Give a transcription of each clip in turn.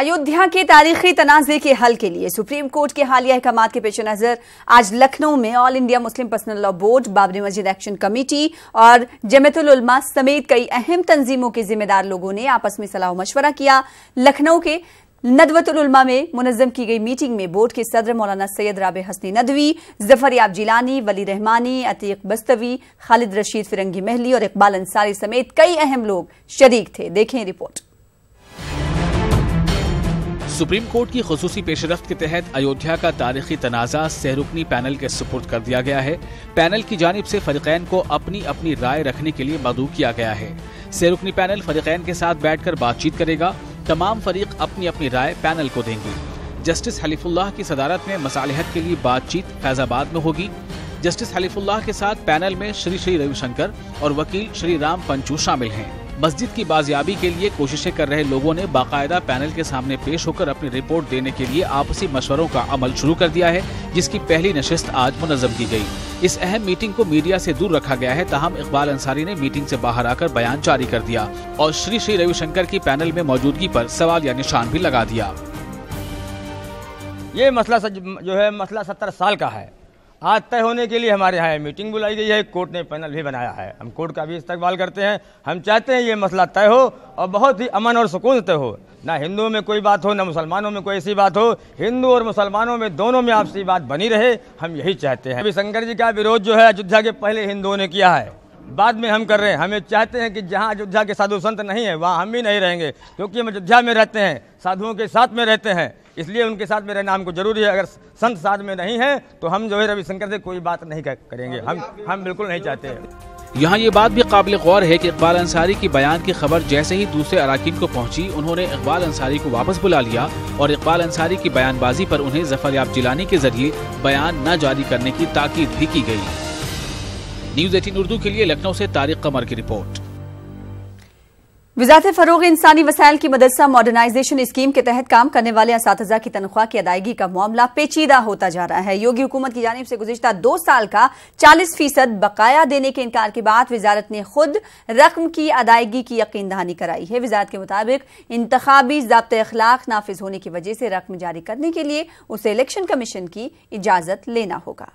अयोध्या के तारीखी तनाज़े के हल के लिए सुप्रीम कोर्ट के हालिया अहकामात के पेश नजर आज लखनऊ में all India Muslim personal law board, Babri मस्जिद एक्शन कमेटी और जमीयतुल उलमा समेत कई अहम तंजीमों के जिम्मेदार लोगों ने आपस में सलाह मशवरा किया। लखनऊ के नदवतुल उलमा में मुनज़्ज़म की गई मीटिंग में बोर्ड के सदर मौलाना सैयद राबे हसनी नदवी, जफर याब जिलानी, वली रहमानी, अतीक बस्तवी, खालिद रशीद फिरंगी महली और इकबाल अंसारी समेत कई अहम लोग शरीक थे। देखें रिपोर्ट। सुप्रीम कोर्ट की खुसूसी पेशरफ्त के तहत अयोध्या का तारीखी तनाज़ा सहरुकनी पैनल के सुपुर्द कर दिया गया है। पैनल की जानिब से फरीकैन को अपनी अपनी राय रखने के लिए मदऊ किया गया है। सहरुकनी पैनल फरीकैन के साथ बैठकर बातचीत करेगा। तमाम फरीक अपनी अपनी राय पैनल को देंगे। जस्टिस हलीफुल्लाह की सदारत में मसालिहत के लिए बातचीत फैजाबाद में होगी। जस्टिस हलीफुल्लाह के साथ पैनल में श्री रविशंकर और वकील श्री राम पंचू शामिल हैं। मस्जिद की बाजियाबी के लिए कोशिशें कर रहे लोगों ने बाकायदा पैनल के सामने पेश होकर अपनी रिपोर्ट देने के लिए आपसी मशवरों का अमल शुरू कर दिया है, जिसकी पहली नशिस्त आज मुनज़्ज़म की गई। इस अहम मीटिंग को मीडिया से दूर रखा गया है, ताहम इकबाल अंसारी ने मीटिंग से बाहर आकर बयान जारी कर दिया और श्री रविशंकर की पैनल में मौजूदगी पर सवाल या निशान भी लगा दिया। ये मसला जो है मसला 70 साल का है। आज तय होने के लिए हमारे यहाँ मीटिंग बुलाई गई है। कोर्ट ने पैनल भी बनाया है। हम कोर्ट का भी इस्तकबाल करते हैं। हम चाहते हैं ये मसला तय हो और बहुत ही अमन और सुकून तय हो। ना हिंदुओं में कोई बात हो, ना मुसलमानों में कोई ऐसी बात हो। हिंदू और मुसलमानों में दोनों में आपसी बात बनी रहे, हम यही चाहते हैं। रविशंकर जी का विरोध जो है अयोध्या के पहले हिंदुओं ने किया है, बाद में हम कर रहे हैं। हमें चाहते हैं कि जहाँ अयोध्या के साधु संत नहीं है वहाँ हम भी नहीं रहेंगे, क्योंकि हम अयोध्या में रहते हैं, साधुओं के साथ में रहते हैं, इसलिए उनके साथ में रहना हमको जरूरी है। अगर संत साथ में नहीं है तो हम जो है रविशंकर से कोई बात नहीं करेंगे। हम बिल्कुल नहीं चाहते हैं। यहाँ ये बात भी काबिल गौर है कि इकबाल अंसारी की बयान की खबर जैसे ही दूसरे अराकीन को पहुंची, उन्होंने इकबाल अंसारी को वापस बुला लिया और इकबाल अंसारी की बयानबाजी पर उन्हें जफर याब जिलानी के जरिए बयान न जारी करने की ताकीद भी की गई। न्यूज़ 18 उर्दू के लिए लखनऊ से तारिक कमर की रिपोर्ट। वज़ारत फ़रोग़ इंसानी वसाइल की मदरसा मॉडर्नाइजेशन स्कीम के तहत काम करने वाले असातिज़ा की तनख्वाह की अदायगी का मामला पेचीदा होता जा रहा है। योगी हुकूमत की जानिब से गुज़िश्ता 2 साल का 40% बकाया देने के इनकार के बाद वज़ारत ने खुद रकम की अदायगी की यकीन दहानी कराई है। वज़ारत के मुताबिक इंतखाबी ज़ाब्ते अखलाक नाफिज होने की वजह से रकम जारी करने के लिए उसे इलेक्शन कमीशन की इजाज़त लेना होगा।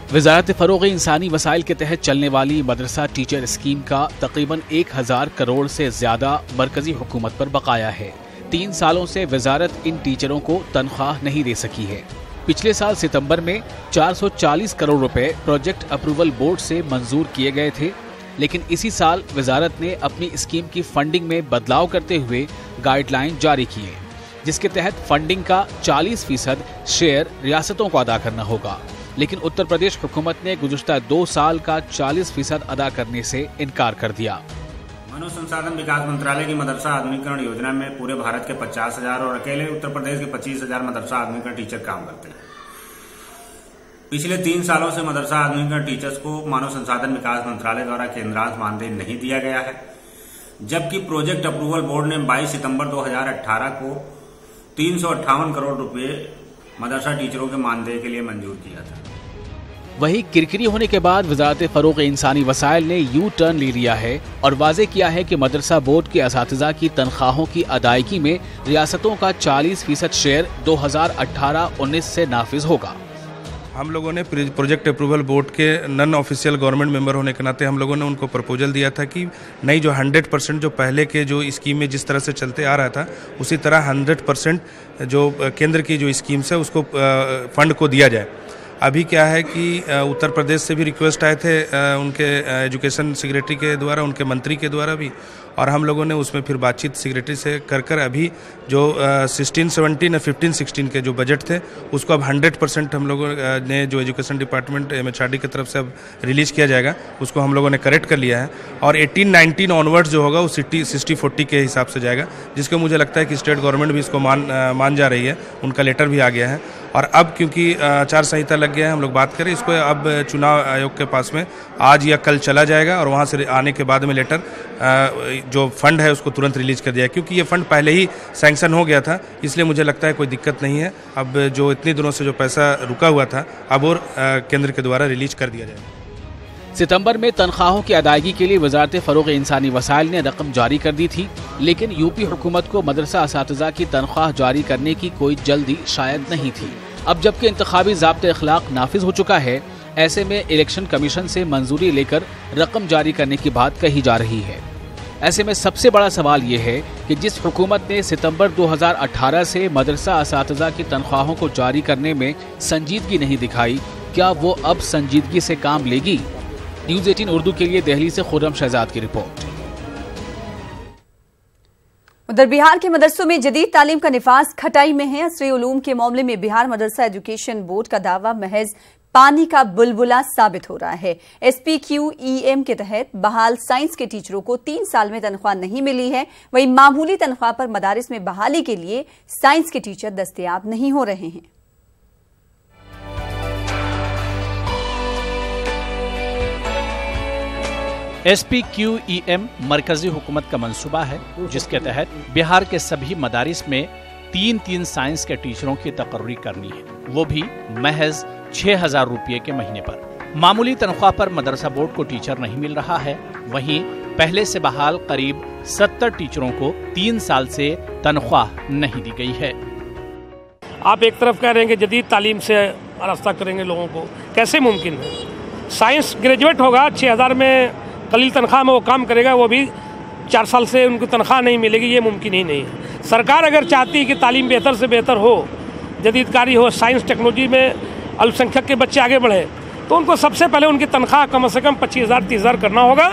वज़ारत फ़रोग़ इंसानी वसाइल के तहत चलने वाली मदरसा टीचर स्कीम का तकरीबन 1000 करोड़ से ज्यादा मरकजी हुकूमत पर बकाया है। 3 सालों से वज़ारत इन टीचरों को तनख्वाह नहीं दे सकी है। पिछले साल सितंबर में 440 करोड़ रुपए प्रोजेक्ट अप्रूवल बोर्ड से मंजूर किए गए थे, लेकिन इसी साल वज़ारत ने अपनी स्कीम की फंडिंग में बदलाव करते हुए गाइडलाइन जारी किए, जिसके तहत फंडिंग का 40% शेयर रियासतों को अदा करना होगा। लेकिन उत्तर प्रदेश हुकूमत ने गुज़िश्ता 2 साल का 40% अदा करने से इनकार कर दिया। मानव संसाधन विकास मंत्रालय की मदरसा आधुनिकीकरण योजना में पूरे भारत के 50,000 और अकेले उत्तर प्रदेश के 25,000 मदरसा आधुनिकीकरण टीचर काम करते हैं। पिछले 3 सालों से मदरसा आधुनिकीकरण टीचर्स को मानव संसाधन विकास मंत्रालय द्वारा केंद्रांश मानदेय नहीं दिया गया है, जबकि प्रोजेक्ट अप्रूवल बोर्ड ने 22 सितंबर 2018 को 358 करोड़ रुपए मदरसा टीचरों के मानदेय के लिए मंजूर किया था। वही किरकिरी होने के बाद वज़ारत फ़रोग़ इंसानी वसाइल ने यू टर्न ले लिया है और वाज़े किया है कि मदरसा बोर्ड के असातिज़ा की तनख्वाहों की अदायगी में रियासतों का 40% शेयर 2018-19 से नाफिज होगा। हम लोगों ने प्रोजेक्ट अप्रूवल बोर्ड के नॉन ऑफिशियल गवर्नमेंट मेंबर होने के नाते हम लोगों ने उनको प्रपोजल दिया था कि नई जो 100% जो पहले के जो स्कीम में जिस तरह से चलते आ रहा था उसी तरह 100% जो केंद्र की जो स्कीम्स है उसको फंड को दिया जाए। अभी क्या है कि उत्तर प्रदेश से भी रिक्वेस्ट आए थे उनके एजुकेशन सेक्रेटरी के द्वारा, उनके मंत्री के द्वारा भी, और हम लोगों ने उसमें फिर बातचीत सेक्रेटरी से कर अभी जो 16-17 और 15-16 के जो बजट थे उसको अब 100% हम लोगों ने जो एजुकेशन डिपार्टमेंट MHRD की तरफ से अब रिलीज किया जाएगा उसको हम लोगों ने करेक्ट कर लिया है और 18-19 ऑनवर्ड्स जो होगा वो 60-40 के हिसाब से जाएगा, जिसको मुझे लगता है कि स्टेट गवर्नमेंट भी इसको मान जा रही है। उनका लेटर भी आ गया है और अब क्योंकि आचार संहिता लग गया है, हम लोग बात करें इसको, अब चुनाव आयोग के पास में आज या कल चला जाएगा और वहाँ से आने के बाद में लेटर जो फंड है उसको तुरंत रिलीज कर दिया, क्योंकि ये फंड पहले ही सैंक्शन हो गया था, इसलिए मुझे लगता है कोई दिक्कत नहीं है। अब जो इतने दिनों से जो पैसा रुका हुआ था अब और केंद्र के द्वारा रिलीज कर दिया जाएगा। सितंबर में तनख्वाहों की अदायगी के लिए वजारत फरोग़ इंसानी वसाइल ने रकम जारी कर दी थी, लेकिन यूपी हुकूमत को मदरसा असातिज़ा की तनख्वाह जारी करने की कोई जल्दी शायद नहीं थी। अब जबकि इंतखाबी ज़ाब्ते अखलाक नाफिज हो चुका है, ऐसे में इलेक्शन कमीशन से मंजूरी लेकर रकम जारी करने की बात कही जा रही है। ऐसे में सबसे बड़ा सवाल ये है कि जिस हुकूमत ने सितंबर 2018 से मदरसा असातिज़ा की तनख्वाहों को जारी करने में संजीदगी नहीं दिखाई, क्या वो अब संजीदगी से काम लेगी? न्यूज़ 18 उर्दू के लिए दिल्ली से खुर्रम शहजाद की रिपोर्ट। उधर बिहार के मदरसों में जदीद तालीम का निफाज खटाई में है। असरी उलूम के मामले में बिहार मदरसा एजुकेशन बोर्ड का दावा महज पानी का बुलबुला साबित हो रहा है। SPQEM के तहत बहाल साइंस के टीचरों को 3 साल में तनख्वाह नहीं मिली है। वहीं मामूली तनख्वाह पर मदारिस में बहाली के लिए साइंस के टीचर दस्तयाब नहीं हो रहे हैं। SPQEM मरकजी हुकूमत का मंसूबा है, जिसके तहत बिहार के सभी मदारिस में 3 साइंस के टीचरों की तकर्री करनी है, वो भी महज 6,000 रुपये के महीने पर। मामूली तनख्वाह पर मदरसा बोर्ड को टीचर नहीं मिल रहा है। वहीं पहले से बहाल करीब 70 टीचरों को 3 साल से तनख्वाह नहीं दी गई है। आप एक तरफ कह रहे हैं कि जदीद तालीम से रास्ता करेंगे लोगों को, कैसे मुमकिन है? साइंस ग्रेजुएट होगा, 6,000 में कलील तनख्वाह में वो काम करेगा, वो भी 4 साल से उनको तनख्वाह नहीं मिलेगी, ये मुमकिन ही नहीं है। सरकार अगर चाहती है कि तालीम बेहतर से बेहतर हो, जदीदकारी हो, साइंस टेक्नोलॉजी में अल्पसंख्यक के बच्चे आगे बढ़े, तो उनको सबसे पहले उनकी तनख्वाह कम से कम 25,000-30,000 करना होगा।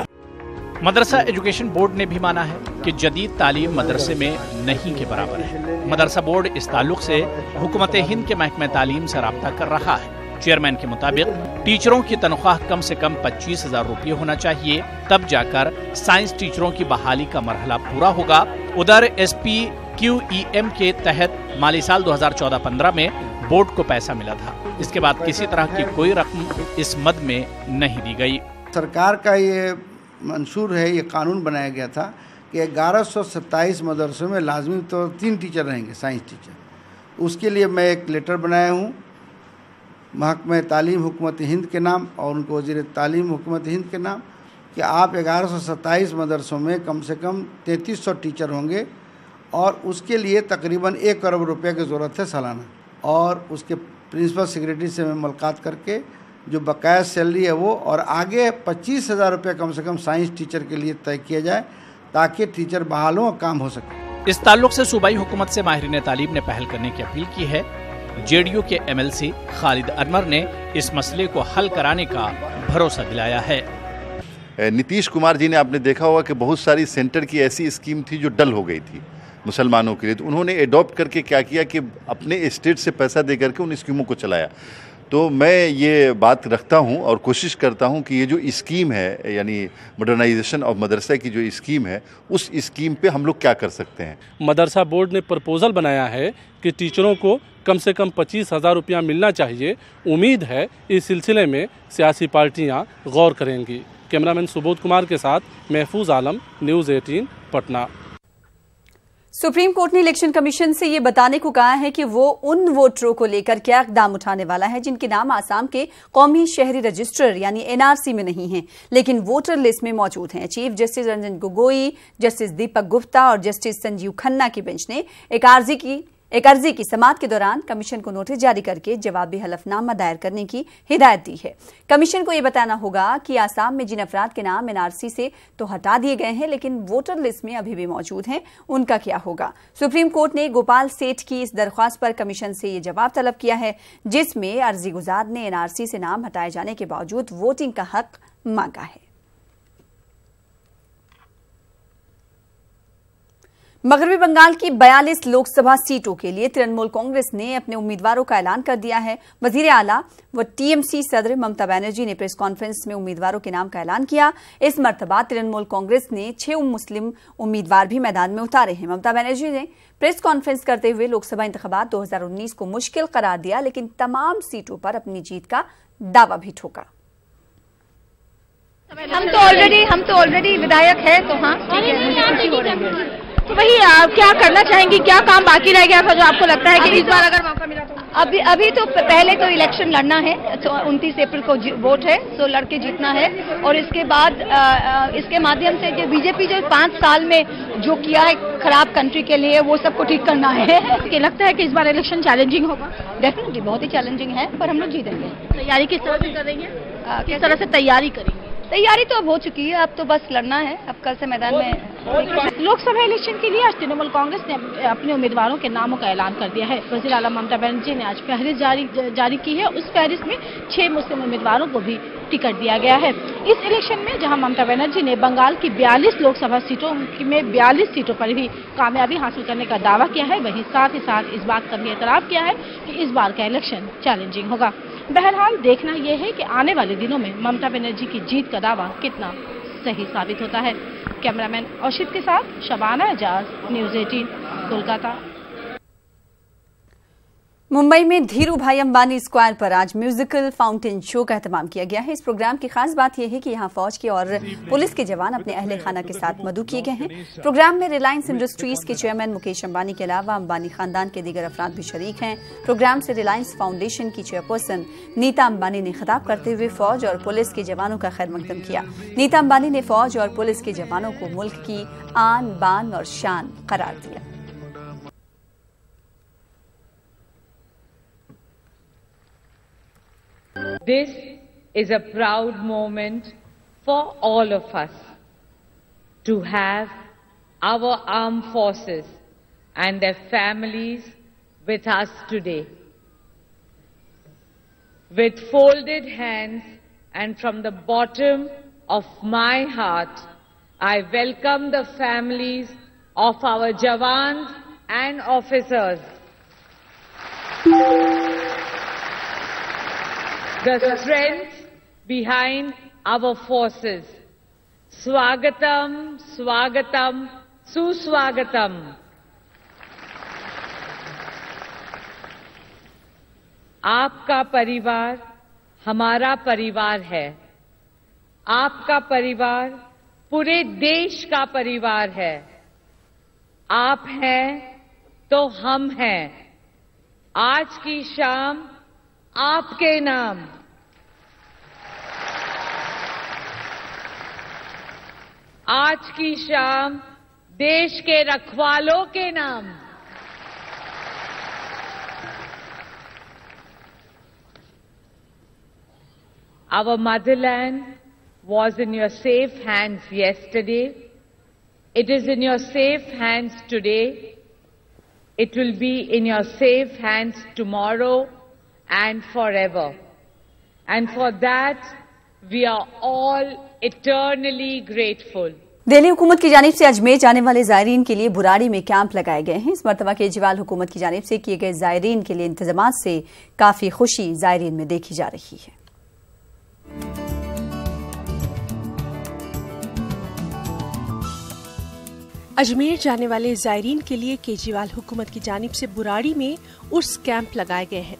मदरसा एजुकेशन बोर्ड ने भी माना है कि जदीद तालीम मदरसे में नहीं के बराबर है। मदरसा बोर्ड इस ताल्लुक से हुकूमत हिंद के महकमे तालीम से राब्ता कर रहा है। चेयरमैन के मुताबिक टीचरों की तनख्वाह कम से कम 25,000 रुपये होना चाहिए, तब जाकर साइंस टीचरों की बहाली का मरहला पूरा होगा। उधर SPQEM के तहत माली साल 2014-15 में बोर्ड को पैसा मिला था। इसके बाद किसी तरह की कोई रकम इस मद में नहीं दी गई। सरकार का ये मंशूर है, ये कानून बनाया गया था कि 1127 मदरसों में लाजमी तो 3 टीचर रहेंगे, साइंस टीचर। उसके लिए मैं एक लेटर बनाया हूँ महकमे तालीम हुकूमत हिंद के नाम और उनको वज़ीर तालीम हुकूमत हिंद के नाम कि आप 1127 मदरसों में कम से कम 3300 टीचर होंगे और उसके लिए तकरीबन 1 करोड़ रुपए की ज़रूरत है सालाना। और उसके प्रिंसिपल सेक्रेटरी से मैं मुलाकात करके जो बकाया सैलरी है वो और आगे 25,000 रुपये कम से कम साइंस टीचर के लिए तय किया जाए ताकि टीचर बहाल हो और काम हो सके। इस ताल्लुक से सूबाई हुकूमत से माहिरीन तालीम ने पहल करने की अपील की है। JDU के MLC खालिद अनवर ने इस मसले को हल कराने का भरोसा दिलाया है। नीतीश कुमार जी ने आपने देखा होगा कि बहुत सारी सेंटर की ऐसी स्कीम थी जो डल हो गई थी मुसलमानों के लिए, तो उन्होंने एडॉप्ट करके क्या किया कि अपने स्टेट से पैसा दे करके उन स्कीमों को चलाया। तो मैं ये बात रखता हूँ और कोशिश करता हूँ कि ये जो स्कीम है यानी मॉडर्नाइजेशन ऑफ मदरसा की जो स्कीम है, उस स्कीम पे हम लोग क्या कर सकते हैं। मदरसा बोर्ड ने प्रपोजल बनाया है कि टीचरों को कम से कम 25,000 रुपया मिलना चाहिए। उम्मीद है इस सिलसिले में सियासी पार्टियां गौर करेंगी। कैमरामैन सुबोध कुमार के साथ महफूज आलम, न्यूज़ 18 पटना। सुप्रीम कोर्ट ने इलेक्शन कमीशन से ये बताने को कहा है कि वो उन वोटरों को लेकर क्या इकदाम उठाने वाला है जिनके नाम आसाम के कौमी शहरी रजिस्टर यानी NRC में नहीं हैं, लेकिन वोटर लिस्ट में मौजूद हैं। Chief justice Ranjan Gogoi, justice Deepak Gupta और जस्टिस संजीव खन्ना की बेंच ने एक अर्जी की समाअत के दौरान कमीशन को नोटिस जारी करके जवाबी हलफनामा दायर करने की हिदायत दी है। कमीशन को यह बताना होगा कि आसाम में जिन अफराद के नाम NRC से तो हटा दिए गए हैं लेकिन वोटर लिस्ट में अभी भी मौजूद हैं, उनका क्या होगा। सुप्रीम कोर्ट ने गोपाल सेठ की इस दरख्वास्त पर कमीशन से यह जवाब तलब किया है, जिसमें अर्जी गुजार ने NRC से नाम हटाए जाने के बावजूद वोटिंग का हक मांगा है। मगरबी बंगाल की 42 लोकसभा सीटों के लिए तृणमूल कांग्रेस ने अपने उम्मीदवारों का ऐलान कर दिया है। वजीर आला व TMC सदर ममता बनर्जी ने प्रेस कॉन्फ्रेंस में उम्मीदवारों के नाम का ऐलान किया। इस मर्तबा तृणमूल कांग्रेस ने 6 मुस्लिम उम्मीदवार भी मैदान में उतारे हैं। ममता बनर्जी ने प्रेस कॉन्फ्रेंस करते हुए लोकसभा इंतखाबात 2019 को मुश्किल करार दिया, लेकिन तमाम सीटों पर अपनी जीत का दावा भी ठोका। हम तो ऑलरेडी विधायक है, तो हाँ ठीक है, मुझे खुशी हो रही है। तो वही क्या करना चाहेंगी, क्या काम बाकी रह गया था जो आपको लगता है कि इस बार अगर मौका मिला तो? अभी तो पहले तो इलेक्शन लड़ना है, तो 29 अप्रैल को वोट है, तो लड़के जीतना है। और इसके बाद इसके माध्यम से जो बीजेपी जो 5 साल में जो किया है खराब कंट्री के लिए, वो सबको ठीक करना है। कि लगता है कि इस बार इलेक्शन चैलेंजिंग होगा? डेफिनेटली बहुत ही चैलेंजिंग है, पर हम लोग जीतेंगे। तैयारी किस तरह से कर रही है? किस तरह से तैयारी करेंगे? तैयारी तो अब हो चुकी है, अब तो बस लड़ना है। अब कल से मैदान में। लोकसभा इलेक्शन के लिए आज तृणमूल कांग्रेस ने अपने उम्मीदवारों के नामों का ऐलान कर दिया है। वज़ीर आला ममता बनर्जी ने आज फहरिस्त जारी की है। उस फहरिस्त में 6 मुस्लिम उम्मीदवारों को भी टिकट दिया गया है। इस इलेक्शन में जहां ममता बनर्जी ने बंगाल की 42 लोकसभा सीटों में 42 सीटों पर भी कामयाबी हासिल करने का दावा किया है, वहीं साथ ही साथ इस बात का भी एतराफ़ किया है कि इस बार का इलेक्शन चैलेंजिंग होगा। बहरहाल देखना यह है कि आने वाले दिनों में ममता बनर्जी की जीत का दावा कितना सही साबित होता है। कैमरामैन औशित के साथ शबाना एजाज, न्यूज़ 18, कोलकाता। मुंबई में धीरू भाई अंबानी स्क्वायर पर आज म्यूजिकल फाउंटेन शो का एहतमाम किया गया है। इस प्रोग्राम की खास बात यह है कि यहाँ फौज के और पुलिस के जवान अपने अहले खाना के साथ मदऊ किए गए हैं। प्रोग्राम में रिलायंस इंडस्ट्रीज के चेयरमैन मुकेश अंबानी के अलावा अंबानी खानदान के दीगर अफराद भी शरीक हैं। प्रोग्राम से रिलायंस फाउंडेशन की चेयरपर्सन नीता अंबानी ने खिताब करते हुए फौज और पुलिस के जवानों का खैर मकदम किया। नीता अंबानी ने फौज और पुलिस के जवानों को मुल्क की आन बान और शान करार दिया। This is a proud moment for all of us to have our armed forces and their families with us today. With folded hands and from the bottom of my heart, I welcome the families of our Jawans and officers. The strength behind our forces. Swagatam, Swagatam, Suswagatam. आपका परिवार हमारा परिवार है। आपका परिवार पूरे देश का परिवार है। आप हैं तो हम हैं। आज की शाम आपके नाम। आज की शाम देश के रखवालों के नाम। Our motherland was in your safe hands yesterday. It is in your safe hands today. It will be in your safe hands tomorrow and forever. And for that, we are all eternally grateful. Delhi हुकूमत की जानिब से अजमेर जाने वाले जायरीन के लिए बुराड़ी में कैंप लगाए गए हैं। इस मरतबा केजरीवाल हुकूमत की जानिब से किए गए जायरीन के लिए इंतजामात से काफी खुशी जायरीन में देखी जा रही है। अजमेर जाने वाले जायरीन के लिए केजरीवाल हुकूमत की जानिब से बुराड़ी में उर्स कैंप लगाए गए हैं।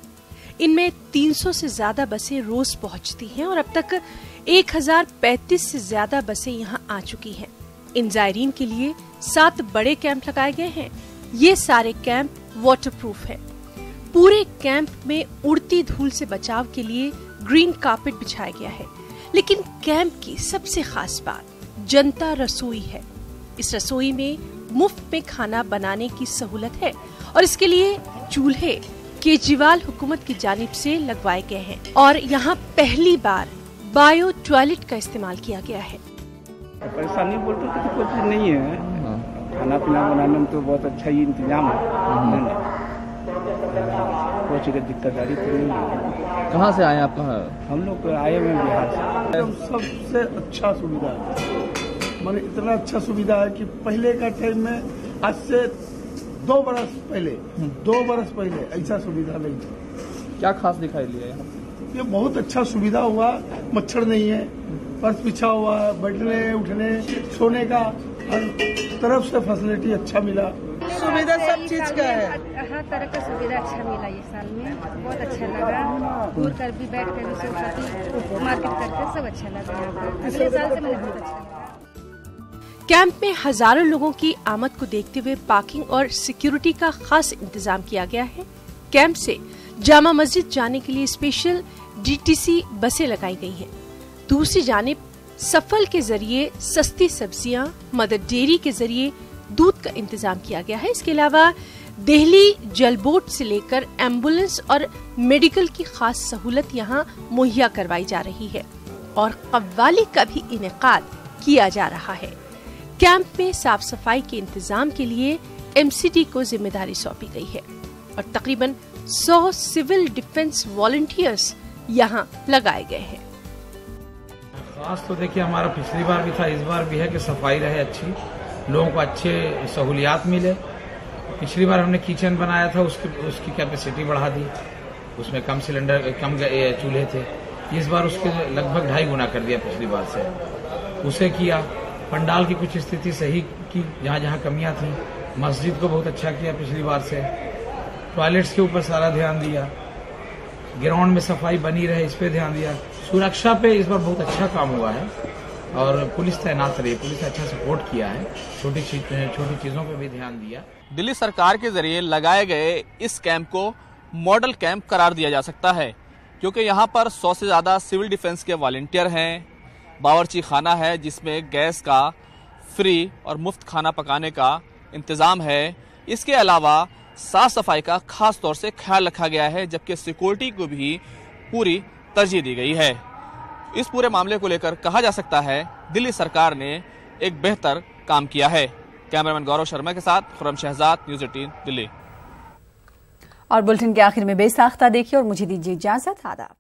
इनमें 300 से ज्यादा बसें रोज पहुंचती हैं और अब तक 1035 से ज्यादा बसें यहां आ चुकी हैं। इन जायरीन के लिए 7 बड़े कैंप लगाए गए हैं। ये सारे कैंप वाटरप्रूफ है। पूरे कैंप में उड़ती धूल से बचाव के लिए ग्रीन कार्पेट बिछाया गया है। लेकिन कैंप की सबसे खास बात जनता रसोई है। इस रसोई में मुफ्त में खाना बनाने की सहूलत है और इसके लिए चूल्हे केजरीवाल हुकूमत की जानिब से लगवाए गए हैं और यहाँ पहली बार बायो टॉयलेट का इस्तेमाल किया गया है। परेशानी बोलते तो कुछ नहीं है, खाना पीना बनाने में तो बहुत अच्छा ही इंतजाम है। कोई चीज दिक्कतदारी तो नहीं है। कहाँ से आए आप? कहाँ? हम लोग आए हुए बिहार से। सबसे अच्छा सुविधा है, माने इतना अच्छा सुविधा है कि पहले का टाइम में आज से 2 बरस पहले ऐसा सुविधा नहीं था। क्या खास दिखाई दिया यहाँ? ये बहुत अच्छा सुविधा हुआ। मच्छर नहीं है, पर्स बिछा हुआ है, बैठने उठने सोने का हर तरफ से फैसिलिटी अच्छा मिला। सुविधा सब चीज का है, हर तरह का सुविधा अच्छा मिला ये साल में, बहुत अच्छा लगा। घूर कर भी बैठ कर भी सब साथी मार्केट करके सब अच्छा लगा। अगले साल से मुझे बहुत अच्छा लगा। कैंप में हजारों लोगों की आमद को देखते हुए पार्किंग और सिक्योरिटी का खास इंतजाम किया गया है। कैंप से जामा मस्जिद जाने के लिए स्पेशल DTC बसें लगाई गई हैं। दूसरी जानिब सफल के जरिए सस्ती सब्जियां, मदर डेयरी के जरिए दूध का इंतजाम किया गया है। इसके अलावा दिल्ली जल बोट से लेकर एम्बुलेंस और मेडिकल की खास सहूलत यहां मुहैया करवाई जा रही है और कव्वाली का भी इनेकाद किया जा रहा है। कैंप में साफ सफाई के इंतजाम के लिए MCD को जिम्मेदारी सौंपी गई है और तकरीबन 100 सिविल डिफेंस वॉलंटियर्स यहाँ लगाए गए हैं। खास तो देखिए हमारा पिछली बार भी था, इस बार भी है कि सफाई रहे अच्छी, लोगों को अच्छे सहूलियात मिले। पिछली बार हमने किचन बनाया था, उसकी कैपेसिटी बढ़ा दी, उसमें कम सिलेंडर कम चूल्हे थे। इस बार उसके लगभग 2.5 गुना कर दिया पिछली बार से, उसे किया। पंडाल की कुछ स्थिति सही की, जहाँ जहाँ कमियां थी। मस्जिद को बहुत अच्छा किया पिछली बार से। टॉयलेट्स के ऊपर सारा ध्यान दिया, ग्राउंड में सफाई बनी रहे इस पे ध्यान दिया। सुरक्षा पे इस बार बहुत अच्छा काम हुआ है और पुलिस तैनात रही, पुलिस ने अच्छा सपोर्ट किया है, छोटी चीजों पे भी ध्यान दिया। दिल्ली सरकार के जरिए लगाए गए इस कैंप को मॉडल कैंप करार दिया जा सकता है, क्योंकि यहाँ पर 100 से ज्यादा सिविल डिफेंस के वॉलंटियर हैं, बावर्ची खाना है जिसमें गैस का फ्री और मुफ्त खाना पकाने का इंतजाम है। इसके अलावा साफ सफाई का खास तौर से ख्याल रखा गया है, जबकि सिक्योरिटी को भी पूरी तरजीह दी गई है। इस पूरे मामले को लेकर कहा जा सकता है दिल्ली सरकार ने एक बेहतर काम किया है। कैमरामैन गौरव शर्मा के साथ खुर्रम शहजाद, न्यूज़ 18 दिल्ली। और बुलेटिन के आखिर में बेसाख्ता देखिए और मुझे दीजिए इजाजत। आदाब।